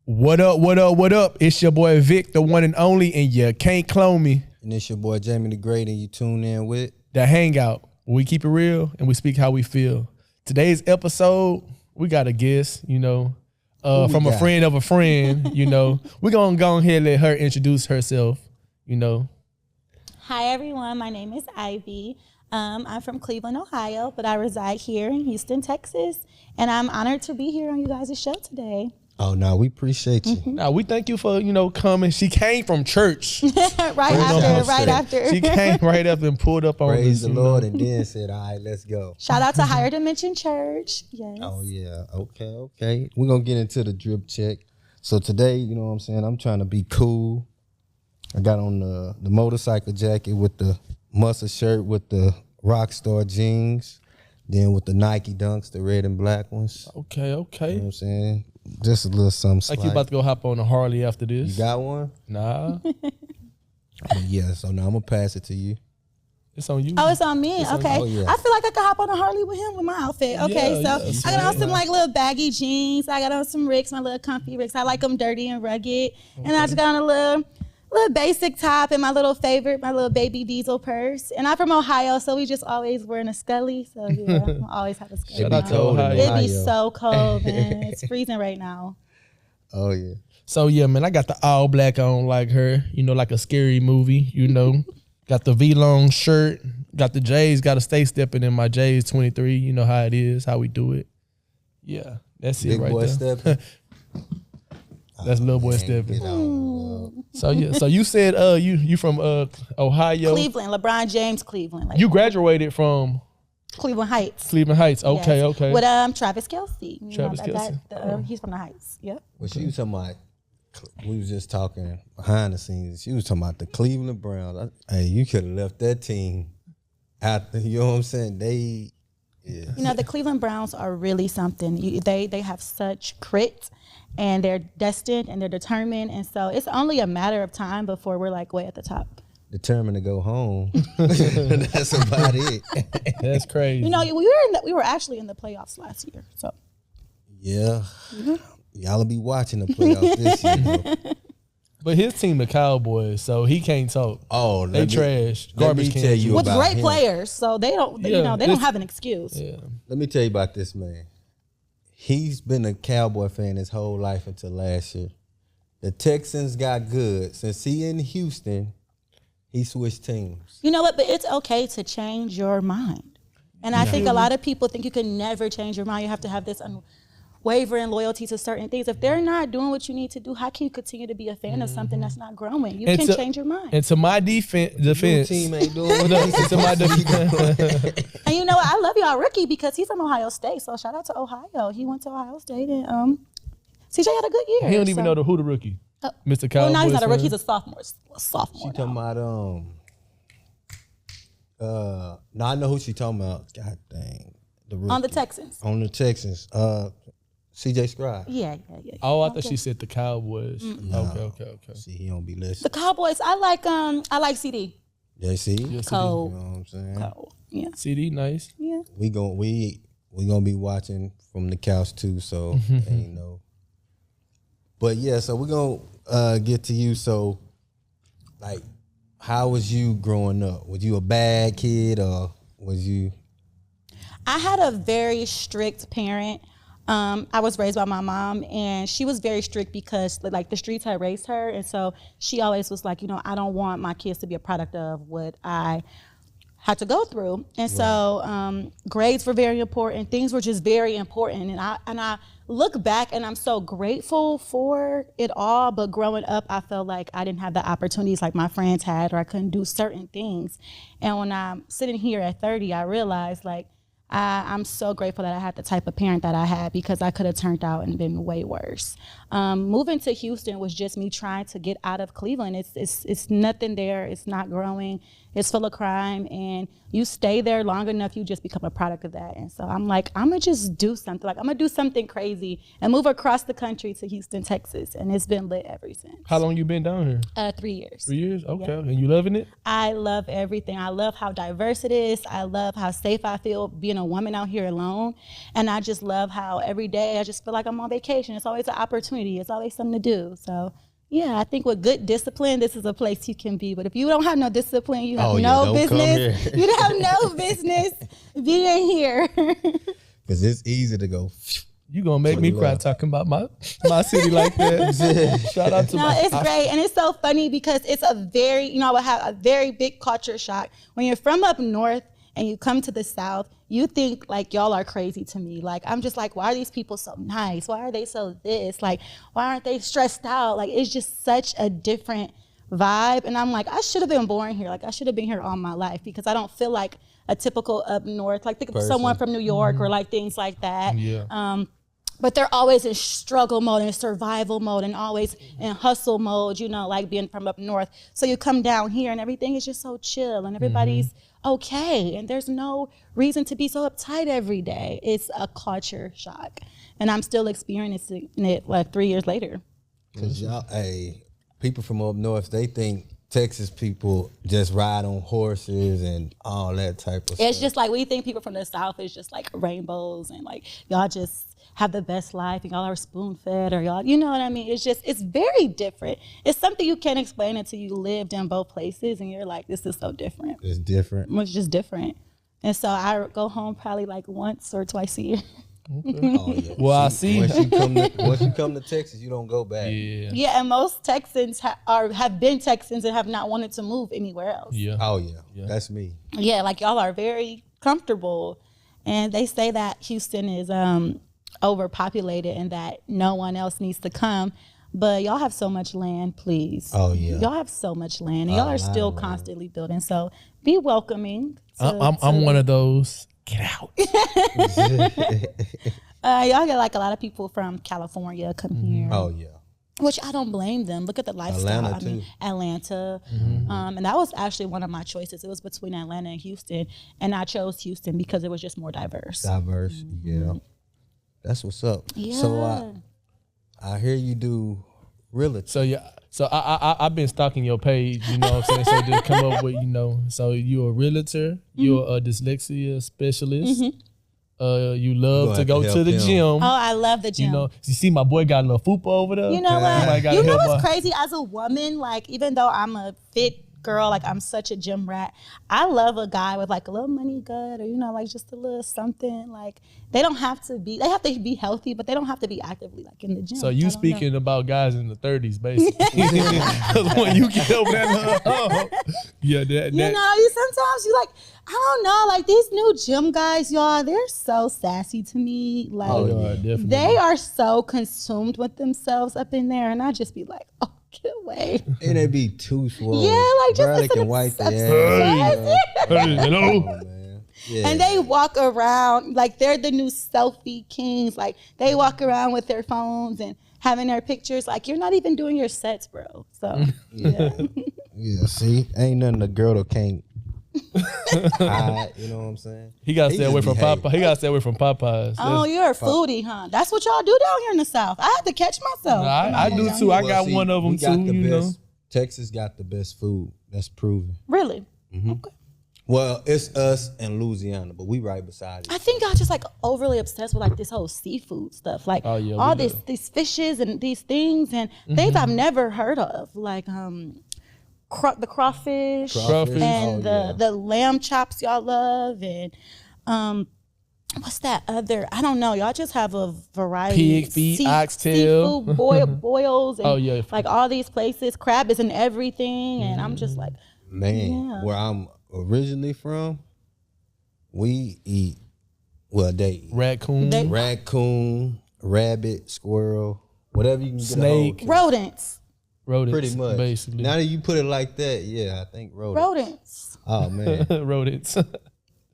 What up, what up, what up? It's your boy Vic, the one and only, and you can't clone me. And it's your boy Jamie the Great, and you tune in with Daa Hangout. We keep it real and we speak how we feel. Today's episode, we got a guest, from a friend of a friend, We're going to go ahead and let her introduce herself, Hi, everyone. My name is Ivy. I'm from Cleveland, Ohio, but I reside here in Houston, Texas, and I'm honored to be here on you guys' show today. Oh, no, we appreciate you. Mm-hmm. Now, we thank you for, coming. She came from church. right after. She came right up and pulled up on Praise us, the Lord, and then said, all right, let's go. Shout out to Higher Dimension Church. Yes. Oh, yeah. Okay. We're going to get into the drip check. So today, you know what I'm saying, I'm trying to be cool. I got on the motorcycle jacket with the mustard shirt with the Rockstar jeans, then with the Nike Dunks, the red and black ones. Okay. You know what I'm saying? Just a little something Like you about to go hop on a Harley after this. You got one? Nah. But yeah, so now I'm going to pass it to you. It's on you. Oh, it's on me. Okay. Oh, yeah. I feel like I could hop on a Harley with him with my outfit. Okay, Yeah, I got on some like little baggy jeans. I got on some Ricks, my little comfy Ricks. I like them dirty and rugged. And I just got on a little basic top and my little baby diesel purse. And I'm from Ohio, so we just always wearing a Scully. So yeah, I always have a Scully. Shout out to Ohio. It be so cold, man. It's freezing right now. Oh, yeah. So yeah, man, I got the all black on like her, like a scary movie, Got the V-long shirt, got the J's, got to stay stepping in my J's 23. You know how it is, how we do it. Yeah, that's it Big right boy there. stepping. That's little boy Get stepping. on, So yeah, so you said you from Ohio. Cleveland, LeBron James, Cleveland. Like You graduated from Cleveland Heights. Cleveland Heights. Okay, Yes. okay. With Travis Kelce. Travis Kelce. He's from the Heights. Yep. Well, she was talking about, we was just talking behind the scenes. She was talking about the Cleveland Browns. Hey, you could have left that team out there. You know what I'm saying? The Cleveland Browns are really something. They have such grit, and they're destined and they're determined. And so it's only a matter of time before we're like way at the top. Determined to go home. That's about it. That's crazy. We were actually in the playoffs last year. So Yeah. Y'all will be watching the playoffs this year, though. But his team, the Cowboys, so he can't talk. Oh, They trash. let me Garbage tell cans. you with about great him. players, so they don't they don't have an excuse. Yeah. Let me tell you about this man. He's been a Cowboy fan his whole life until last year. The Texans got good. Since he in Houston, he switched teams. You know what? But it's okay to change your mind. And I think a lot of people think you can never change your mind. You have to have this unwavering loyalty to certain things. If they're not doing what you need to do, how can you continue to be a fan of something that's not growing? You can change your mind. And to my defense, Your team ain't doing what they to my defense. And you know what? I love y'all rookie because he's from Ohio State. So shout out to Ohio. He went to Ohio State and CJ had a good year. He don't even know who the rookie. Mr. Cowboy. Well, now he's not a rookie. He's a sophomore. She talking about no, I know who she talking about. God dang. The rookie. On the Texans. On the Texans. CJ Scribe. Yeah. Oh, I thought she said the Cowboys. Okay. See, he don't be listening. The Cowboys. I like CD. Yeah, see? Yeah, Cole. You know what I'm saying? Cole. Yeah. CD, nice. Yeah. We gonna be watching from the couch too, so ain't no. But yeah, so we're gonna get to you. So, like, how was you growing up? Was you a bad kid or was you? I had a very strict parent. I was raised by my mom, and she was very strict because like the streets had raised her, and so she always was like, I don't want my kids to be a product of what I had to go through. And so grades were very important. Things were just very important, and I look back and I'm so grateful for it all. But growing up, I felt like I didn't have the opportunities like my friends had, or I couldn't do certain things. And when I'm sitting here at 30, I realized like I'm so grateful that I had the type of parent that I had, because I could have turned out and been way worse. Moving to Houston was just me trying to get out of Cleveland. It's nothing there. It's not growing. It's full of crime, and you stay there long enough, you just become a product of that. And so I'm like, I'm gonna just do something. Like, I'm gonna do something crazy and move across the country to Houston, Texas. And it's been lit ever since. How long you been down here? 3 years. 3 years? Okay. Yeah. And you loving it? I love everything. I love how diverse it is. I love how safe I feel being a woman out here alone. And I just love how every day I just feel like I'm on vacation. It's always an opportunity. It's always something to do. So yeah, I think with good discipline, this is a place you can be. But if you don't have no discipline, you have no business. You don't have no business being here. Because it's easy to go. You gonna make me cry talking about my city like that. Shout out to it's great. And it's so funny because it's a very, you know, I have a very big culture shock. When you're from up north and you come to the South, you think like y'all are crazy to me. Like, I'm just like, why are these people so nice? Why are they so this? Like, why aren't they stressed out? Like, it's just such a different vibe. And I'm like, I should have been born here. Like, I should have been here all my life because I don't feel like a typical up north, like think of someone from New York or like things like that. Yeah. But they're always in struggle mode and survival mode and always in hustle mode, you know, like being from up north. So you come down here and everything is just so chill and everybody's okay. And there's no reason to be so uptight every day. It's a culture shock. And I'm still experiencing it like 3 years later. Because y'all, people from up north, they think Texas people just ride on horses and all that type of stuff. It's just like we think people from the South is just like rainbows and like y'all just have the best life and y'all are spoon fed or y'all, you know what I mean? It's just, it's very different. It's something you can't explain until you lived in both places and you're like, this is so different. It's different. It's just different. And so I go home probably like once or twice a year. Okay. Oh, yeah. Well, I see. Once you come to Texas, you don't go back. Yeah. Yeah, and most Texans have been Texans and have not wanted to move anywhere else. Yeah. Oh, yeah. That's me. Yeah, like y'all are very comfortable. And they say that Houston is overpopulated and that no one else needs to come. But y'all have so much land, please. Oh, yeah. Y'all have so much land. And y'all are still constantly building. So be welcoming. I'm one of those. Get out. Y'all get like a lot of people from California come here. Oh, yeah. Which I don't blame them. Look at the lifestyle. Atlanta. And that was actually one of my choices. It was between Atlanta and Houston. And I chose Houston because it was just more diverse. Yeah. That's what's up. Yeah. So I hear you do realty. So yeah. So I've been stalking your page, you know what I'm saying? So to come up with, you know, so you're a realtor, you're a dyslexia specialist. You love to go to the gym. Oh, I love the gym. You know, you see my boy got a little fupa over there. You know what? You know what's crazy? As a woman, like even though I'm a fit girl, like I'm such a gym rat, I love a guy with like a little money gut or, you know, like just a little something. Like they have to be healthy, but they don't have to be actively like in the gym. So you speaking about guys in the 30s, basically. Because when you get over that, yeah, that. You know, sometimes you like, I don't know, like these new gym guys, y'all, they're so sassy to me. Like they are so consumed with themselves up in there, and I just be like, oh, get away. And they be too swole. Yeah, like just Bro, they can wipe their ass. Hello. Yeah. And they walk around like they're the new selfie kings. Like they walk around with their phones and having their pictures. Like you're not even doing your sets, bro. So yeah. Yeah, see, ain't nothing a girl that can't hide, you know what I'm saying? He gotta stay away from Popeyes. He gotta stay away from Popeyes. Oh, you're a foodie, huh? That's what y'all do down here in the South. I had to catch myself. I do too. I got one of them too. You know, Texas got the best food. That's proven. Really? Okay. Well, it's us and Louisiana, but we right beside it. I think I just like overly obsessed with like this whole seafood stuff, like all these fishes and these things and things I've never heard of, like the crawfish and the lamb chops y'all love, and what's that other? I don't know. Y'all just have a variety. Pig feet, oxtail, seafood boils, and like all these places. Crab is in everything, and I'm just like, where I'm originally from, we eat they eat raccoon, rabbit, squirrel, whatever you can get. Snake, rodents, pretty much. Basically. Now that you put it like that, yeah, I think rodents. Oh man, rodents.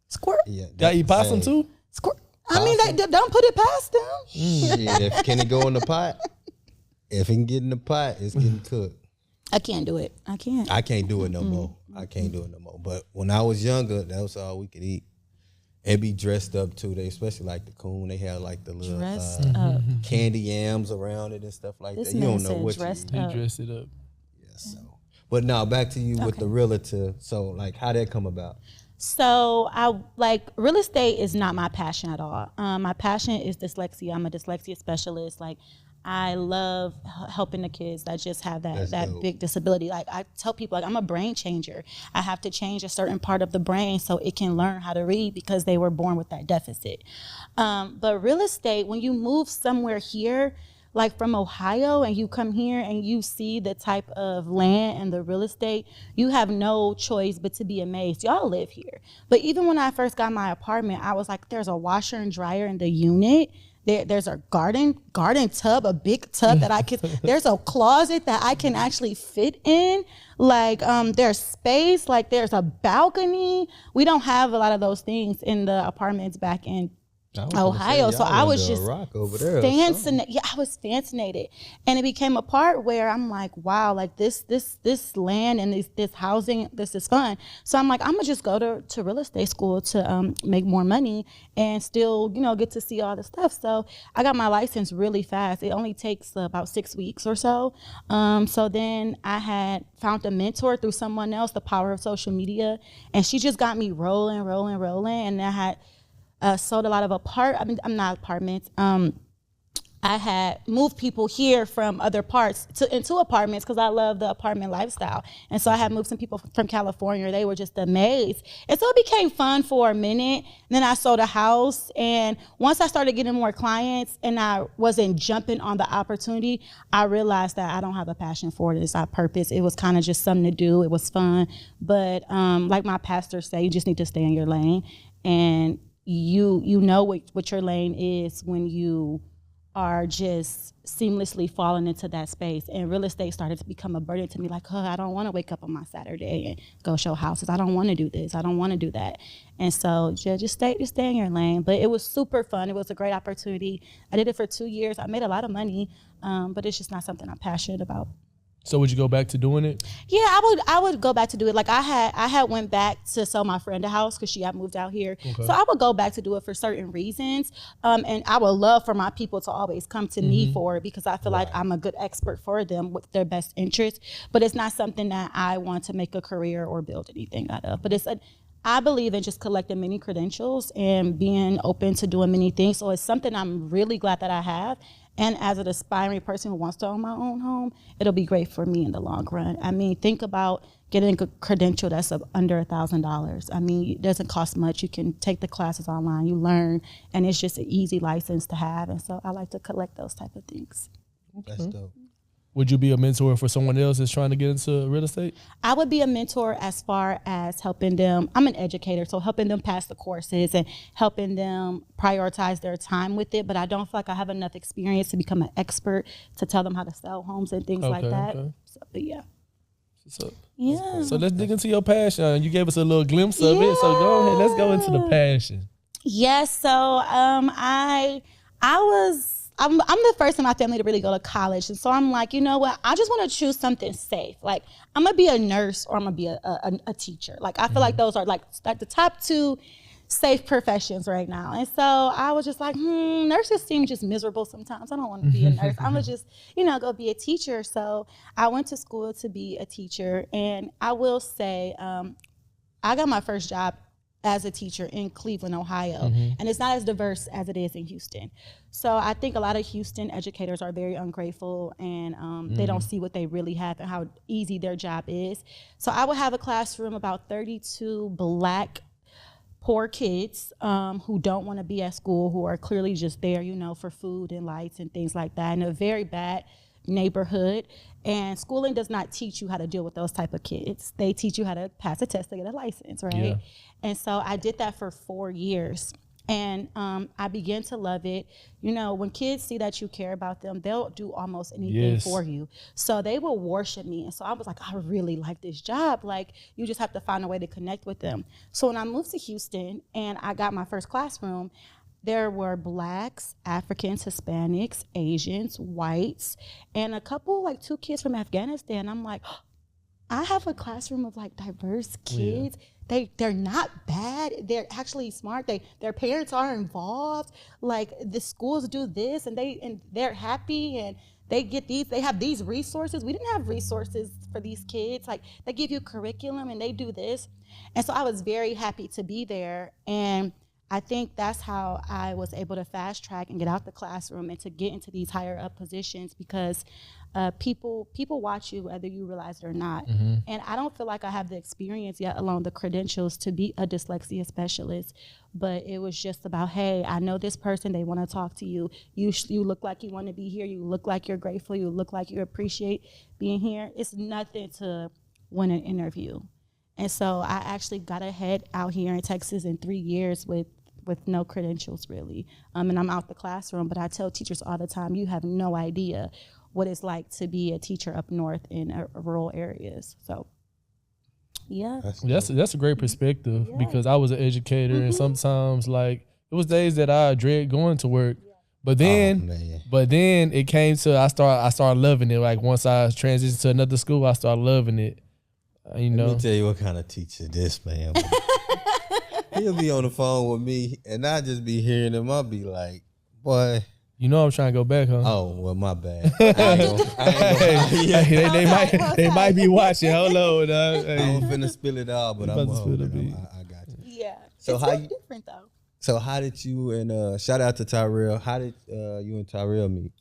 Squirt. Yeah, y'all eat possum too? Squirt. I mean, they don't put it past them. Yeah, can it go in the pot? If it can get in the pot, it's getting cooked. I can't do it. I can't. I can't do it no more. I can't do it no more. But when I was younger, that was all we could eat. And be dressed up too. They especially like the coon. They had like the little candy yams around it and stuff like that. You don't know what you eat. He dressed it up. Yeah, so. But now back to you with the realtor. So like, how that come about? So I like real estate is not my passion at all. My passion is dyslexia. I'm a dyslexia specialist. Like I love helping the kids that just have that big disability. Like I tell people, like I'm a brain changer. I have to change a certain part of the brain so it can learn how to read because they were born with that deficit. But real estate, when you move somewhere here, like from Ohio, and you come here and you see the type of land and the real estate, you have no choice but to be amazed. Y'all live here. But even when I first got my apartment, I was like, there's a washer and dryer in the unit. There's a garden tub, a big tub that I can, there's a closet that I can actually fit in. Like there's space, like there's a balcony. We don't have a lot of those things in the apartments back in Ohio. So I was just fascinated. Yeah, I was fascinated. And it became a part where I'm like, wow, like this land and this housing, this is fun. So I'm like, I'm gonna just go to real estate school to make more money and still, get to see all the stuff. So I got my license really fast. It only takes about 6 weeks or so. So then I had found a mentor through someone else, the power of social media, and she just got me rolling. And I had sold a lot of not apartments. I had moved people here from other parts into apartments because I love the apartment lifestyle. And so I had moved some people from California. They were just amazed. And so it became fun for a minute. And then I sold a house. And once I started getting more clients and I wasn't jumping on the opportunity, I realized that I don't have a passion for it. It's not purpose. It was kind of just something to do. It was fun. But like my pastor said, you just need to stay in your lane. And you know what your lane is when you are just seamlessly falling into that space. And real estate started to become a burden to me, like, I don't want to wake up on my Saturday and go show houses. I don't want to do this. I don't want to do that. And so just stay in your lane. But it was super fun. It was a great opportunity. I did it for 2 years. I made a lot of money, but it's just not something I'm passionate about. So would you go back to doing it? Yeah, I would go back to do it. Like I had went back to sell my friend a house because she had moved out here. Okay. So I would go back to do it for certain reasons. And I would love for my people to always come to me for it because I feel like I'm a good expert for them with their best interest. But it's not something that I want to make a career or build anything out of. But I believe in just collecting many credentials and being open to doing many things. So it's something I'm really glad that I have. And as an aspiring person who wants to own my own home, it'll be great for me in the long run. I mean, think about getting a credential that's under $1,000. I mean, it doesn't cost much. You can take the classes online, you learn, and it's just an easy license to have. And so I like to collect those type of things. That's dope. Would you be a mentor for someone else that's trying to get into real estate? I would be a mentor as far as helping them. I'm an educator, so helping them pass the courses and helping them prioritize their time with it. But I don't feel like I have enough experience to become an expert to tell them how to sell homes and things like that. Okay. So, but yeah. So let's dig into your passion. You gave us a little glimpse of it. So go ahead. Let's go into the passion. Yes. So I'm the first in my family to really go to college. And so I'm like, you know what? I just want to choose something safe. Like, I'm going to be a nurse or I'm going to be a teacher. Like, I feel like those are like the top two safe professions right now. And so I was just like, nurses seem just miserable sometimes. I don't want to be a nurse. I'm going to just, go be a teacher. So I went to school to be a teacher. And I will say, I got my first job as a teacher in Cleveland, Ohio. And it's not as diverse as it is in Houston. So I think a lot of Houston educators are very ungrateful and they don't see what they really have and how easy their job is. So I would have a classroom about 32 Black poor kids who don't want to be at school, who are clearly just there, for food and lights and things like that, in a very bad neighborhood. And schooling does not teach you how to deal with those type of kids. They teach you how to pass a test to get a license, right? Yeah. And so I did that for 4 years. And I began to love it. When kids see that you care about them, they'll do almost anything for you. So they will worship me. And so I was like, I really like this job. Like, you just have to find a way to connect with them. So when I moved to Houston and I got my first classroom, there were Blacks, Africans, Hispanics, Asians, whites, and a couple, 2 kids from Afghanistan. I'm like, I have a classroom of like diverse kids. They're not bad. They're actually smart. Their parents are involved. Like the schools do this, and they're happy, and they have these resources. We didn't have resources for these kids. Like they give you curriculum, and they do this, and so I was very happy to be there. And I think that's how I was able to fast track and get out the classroom and to get into these higher up positions, because people watch you whether you realize it or not. And I don't feel like I have the experience yet, along the credentials, to be a dyslexia specialist. But it was just about, hey, I know this person, they want to talk to you. You look like you want to be here. You look like you're grateful. You look like you appreciate being here. It's nothing to win an interview. And so I actually got ahead out here in Texas in 3 years with no credentials, really. And I'm out the classroom, but I tell teachers all the time, you have no idea what it's like to be a teacher up north in rural areas. So, yeah. That's a great perspective, because I was an educator, and sometimes like it was days that I dread going to work. But then it came to I started loving it. Like once I transitioned to another school, I started loving it. Let me tell you what kind of teacher this man was. He'll be on the phone with me, and I just be hearing him. I'll be like, boy. You know I'm trying to go back, huh? Oh, well, my bad. They might be watching. Hold on. I was finna spill it all, but I got you. Yeah. So it's very different, though. So how did you and shout out to Tyrell? How did you and Tyrell meet?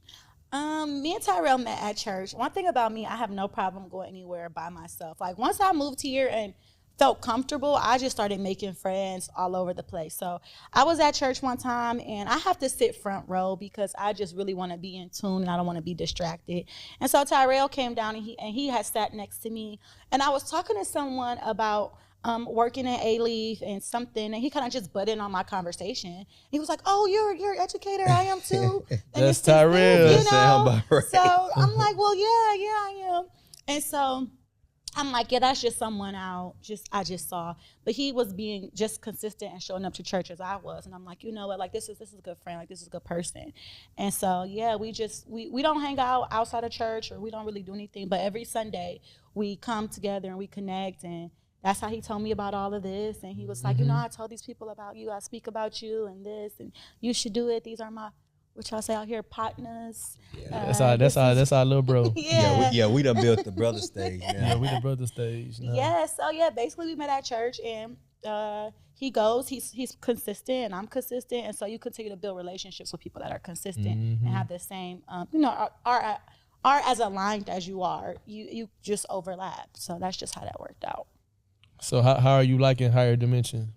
Me and Tyrell met at church. One thing about me, I have no problem going anywhere by myself. Like once I moved here and felt comfortable, I just started making friends all over the place. So I was at church one time, and I have to sit front row because I just really want to be in tune and I don't want to be distracted. And so Tyrell came down, and he had sat next to me, and I was talking to someone about working at A-Leaf and something, and he kind of just butted in on my conversation. He was like, "Oh, you're an educator. I am too." And that's Tyrell. You know? Right. So I'm like, "Well, yeah, I am." And so I'm like, yeah, that's just someone I just saw. But he was being just consistent and showing up to church as I was. And I'm like, you know what, like this is a good friend, like this is a good person. And so yeah, we don't hang out outside of church, or we don't really do anything, but every Sunday we come together and we connect. And that's how he told me about all of this. And he was like, you know, I told these people about you, I speak about you and this, and you should do it. These are my, what y'all say out here, partners. Yeah. That's our little bro. We done built the brother stage now. Yeah, we the brother stage now. Yeah, so yeah, basically we met at church, and he's consistent and I'm consistent, and so you continue to build relationships with people that are consistent and have the same, are as aligned as you are. You just overlap. So that's just how that worked out. So how are you liking Higher Dimension?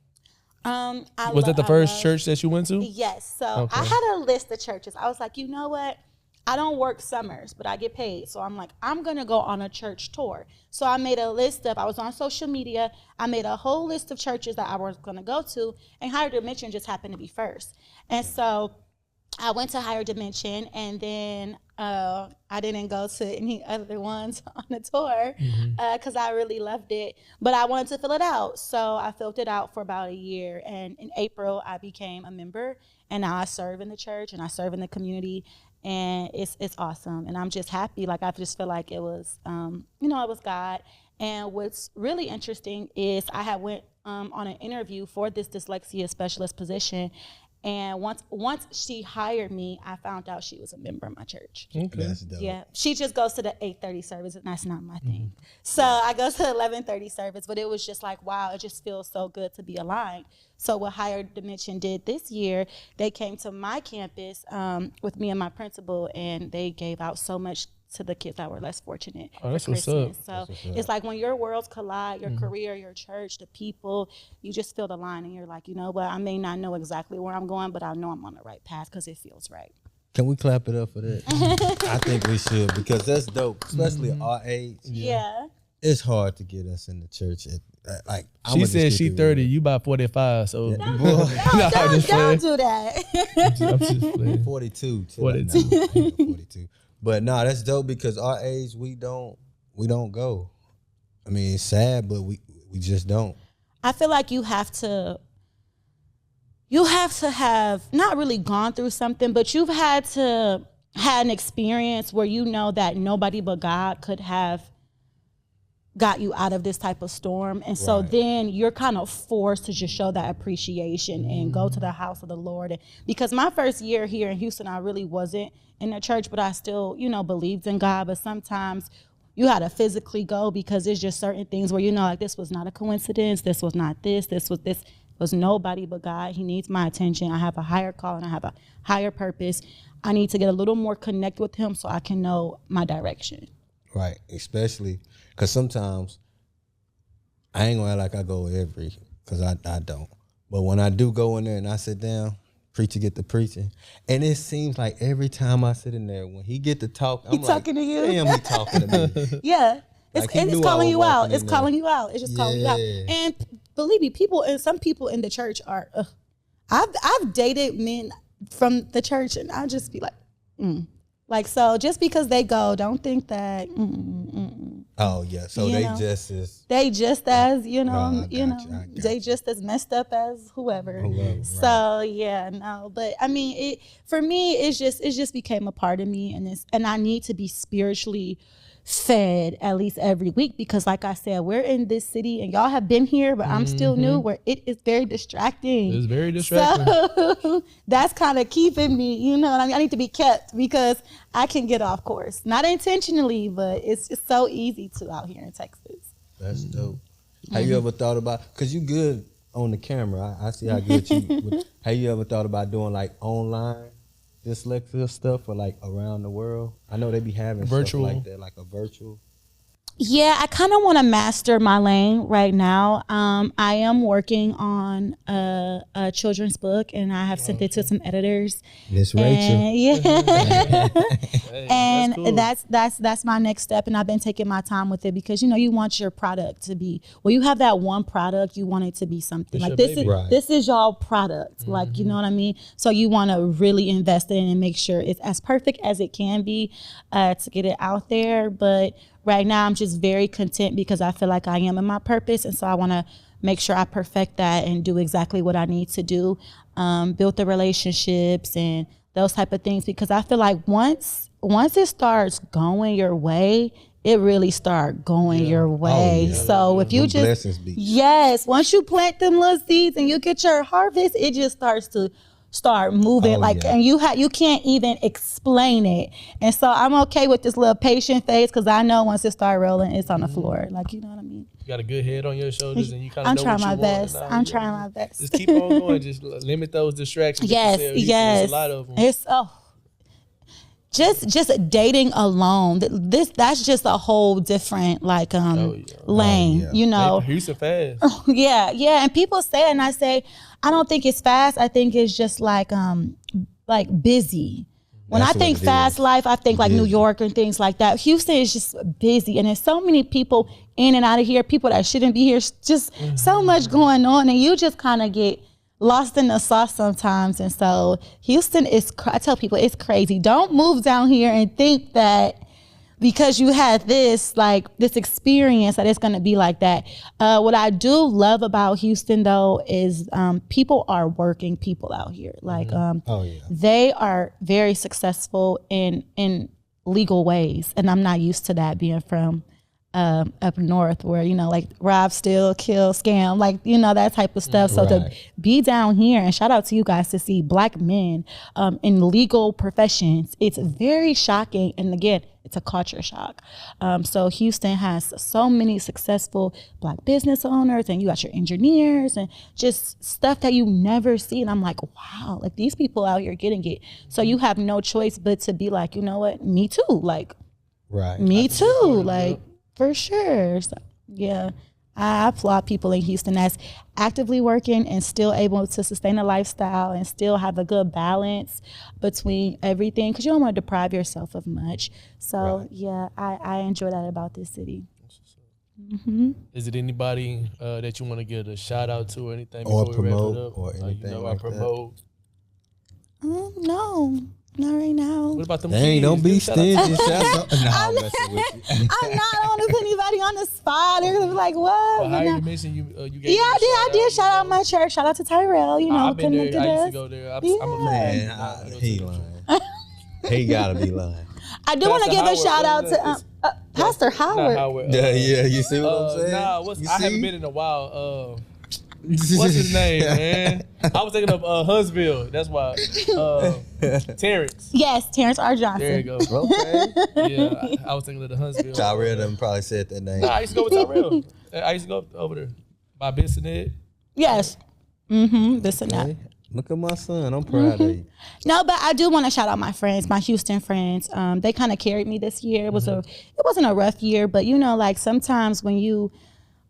Was that the first church that you went to? Yes. So I had a list of churches. I was like, you know what? I don't work summers, but I get paid. So I'm like, I'm going to go on a church tour. So I made a list I was on social media. I made a whole list of churches that I was going to go to, and Higher Dimension just happened to be first. And so I went to Higher Dimension, and then I didn't go to any other ones on the tour because I really loved it. But I wanted to fill it out. So I filled it out for about a year. And in April, I became a member. And now I serve in the church and I serve in the community. And it's awesome. And I'm just happy. Like, I just feel like it was, it was God. And what's really interesting is I had went on an interview for this dyslexia specialist position. And once she hired me, I found out she was a member of my church. Okay. That's dope. Yeah, she just goes to the 8:30 service, and that's not my thing. So I go to the 11:30 service, but it was just like, wow, it just feels so good to be aligned. So what Higher Dimension did this year, they came to my campus with me and my principal, and they gave out so much to the kids that were less fortunate for Christmas. So it's like when your worlds collide, your career, your church, the people, you just feel the line, and you're like, you know what, I may not know exactly where I'm going, but I know I'm on the right path because it feels right. Can we clap it up for that? I think we should, because that's dope, especially at our age. Yeah. It's hard to get us in the church. She said she 30, you about 45, so. Don't do that. I'm just playing. 42. 42. 42. But no, that's dope, because our age, we don't go. I mean, it's sad, but we just don't. I feel like you have to have not really gone through something, but you've had an experience where you know that nobody but God could have got you out of this type of storm. And so then you're kind of forced to just show that appreciation and go to the house of the Lord. And because my first year here in Houston, I really wasn't in the church, but I still, you know, believed in God. But sometimes you had to physically go because there's just certain things where, you know, like this was not a coincidence. This was not this. This was nobody but God. He needs my attention. I have a higher call and I have a higher purpose. I need to get a little more connected with him so I can know my direction. Right, especially because sometimes I ain't gonna act like I go because I don't. But when I do go in there and I sit down, preacher get to preaching, and it seems like every time I sit in there, when he get to talk, I'm like, talking to you. Damn, he talking to me. Yeah, Like, it's calling you out. It's calling you out. It's just calling you out. And believe me, some people in the church are. I've dated men from the church, and I just be like, Like, so just because they go, don't think that. Oh yeah, so they just as you know, they just as messed up as whoever. Right. So yeah, no, but I mean, for me, it just became a part of me, and I need to be spiritually fed at least every week, because like I said, we're in this city and y'all have been here, but I'm still new, where it is very distracting. It's very distracting. So that's kind of keeping me, you know what I mean? I need to be kept because I can get off course. Not intentionally, but it's just so easy to out here in Texas. That's dope. Have you ever thought about, because you good on the camera, I see how good you, have you ever thought about doing like online dyslexia stuff for like around the world? I know they be having virtual stuff like that, like a virtual. Yeah, I kind of want to master my lane right now. I am working on a children's book, and I have sent it to some editors. Miss Rachel. Yeah, Hey, and that's cool. that's my next step, and I've been taking my time with it because you want your product to be, well, you have that one product, you want it to be something It's like your this baby. this is y'all product, like, you know what I mean? So you want to really invest in it and make sure it's as perfect as it can be to get it out there. But right now, I'm just very content because I feel like I am in my purpose. And so I want to make sure I perfect that and do exactly what I need to do, build the relationships and those type of things. Because I feel like once it starts going your way, it really start going your way. So if you once you plant them little seeds and you get your harvest, it just starts to start moving and you can't even explain it. And so I'm okay with this little patient phase because I know once it start rolling, it's on the floor. Like, you know what I mean? You got a good head on your shoulders and you kind of I'm know trying what my you best. want. I'm trying my best. Just keep on going. Just limit those distractions. Yes. There's a lot of them. It's just dating alone. That's just a whole different lane. You know. Houston fast. Yeah. And people say it, and I say, I don't think it's fast. I think it's just like busy. When I think fast life, I think like New York and things like that. Houston is just busy, and there's so many people in and out of here, people that shouldn't be here, just so much going on, and you just kind of get lost in the sauce sometimes. And so Houston I tell people it's crazy. Don't move down here and think that because you had this experience that it's going to be like that. What I do love about Houston though is people are working people out here. Like they are very successful in legal ways, and I'm not used to that being from up north where, like rob, steal, kill, scam, that type of stuff. So to be down here, and shout out to you guys to see Black men in legal professions, it's very shocking. And again, it's a culture shock. So Houston has so many successful Black business owners, and you got your engineers and just stuff that you never see. And I'm like, wow, like these people out here getting it. So you have no choice but to be like, you know what, me too. Me too. For sure. So, yeah, I applaud people in Houston that's actively working and still able to sustain a lifestyle and still have a good balance between everything, because you don't want to deprive yourself of much. So, yeah, I enjoy that about this city. Is it anybody that you want to give a shout out to or anything or before we wrap promote it up? or anything like promote? No. Not right now. What about them Dang, kids? don't be Shout out to stingy. them. I'm messing with you. I'm not. I don't want to put anybody on the spot. They're gonna be like, what? Well, how you mentioned you gave Yeah, I did. Shout out my church. Shout out to Tyrell. I've been there. Connected I used to us. go there. I'm a Man, he lying. He gotta be lying. I do want to give a shout out to. Pastor Howard. Yeah. You see what I'm saying? Nah, You I haven't see? been in a while. What's his name, man? I was thinking of Huntsville. That's why. Terrence. Yes, Terrence R. Johnson. There you go. Okay. Yeah, I was thinking of the Huntsville. Tyrell them probably said that name. Nah, I used to go with Tyrell. I used to go over there by Bissonnet. Yes. This and that. Okay. Look at my son. I'm proud of you. No, but I do want to shout out my friends, my Houston friends. They kind of carried me this year. It wasn't a rough year, but like sometimes when you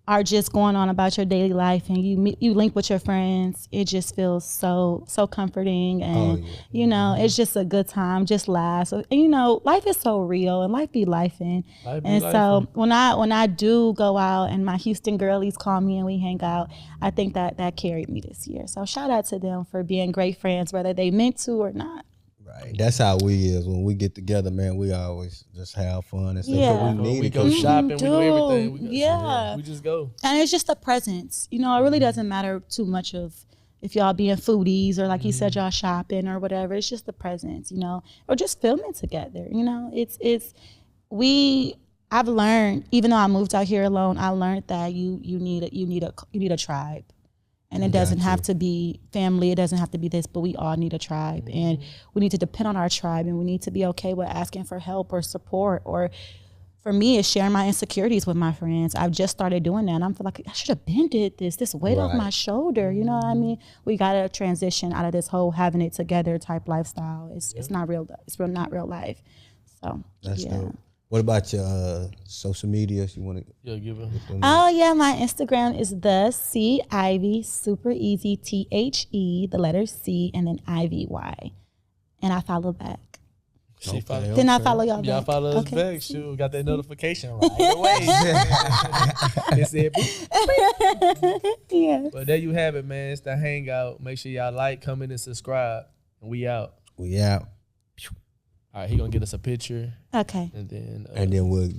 are just going on about your daily life and you link with your friends, it just feels so comforting, and it's just a good time, just laugh. So, and life is so real, and life be lifing. So when I do go out and my Houston girlies call me and we hang out, I think that carried me this year. So shout out to them for being great friends, whether they meant to or not. Right. That's how we is. When we get together, man, we always just have fun and stuff. Yeah. We go shopping, we do everything. Yeah. We just go. And it's just the presence. It really doesn't matter too much of if y'all being foodies or like you said, y'all shopping or whatever. It's just the presence, or just filming together. I've learned, even though I moved out here alone, I learned that you need a tribe. And it doesn't have to be family. It doesn't have to be this, but we all need a tribe. And we need to depend on our tribe, and we need to be okay with asking for help or support. Or for me, it's sharing my insecurities with my friends. I've just started doing that. And I'm feel like I should have been did this weight off my shoulder. You know what I mean? We got to transition out of this whole having it together type lifestyle. It's not real. It's not real life. So that's dope. What about your social media? You want to give it? Oh yeah, my Instagram is the C Ivy, super easy, THE, the letter C, and then IVY, and I follow back. Then I follow y'all back. Y'all follow us back. Shoot, got that notification right away. It said beep. Yeah. But there you have it, man. It's the Hangout. Make sure y'all like, comment, and subscribe. And we out. We out. All right, he gonna get us a picture. Okay. And then we'll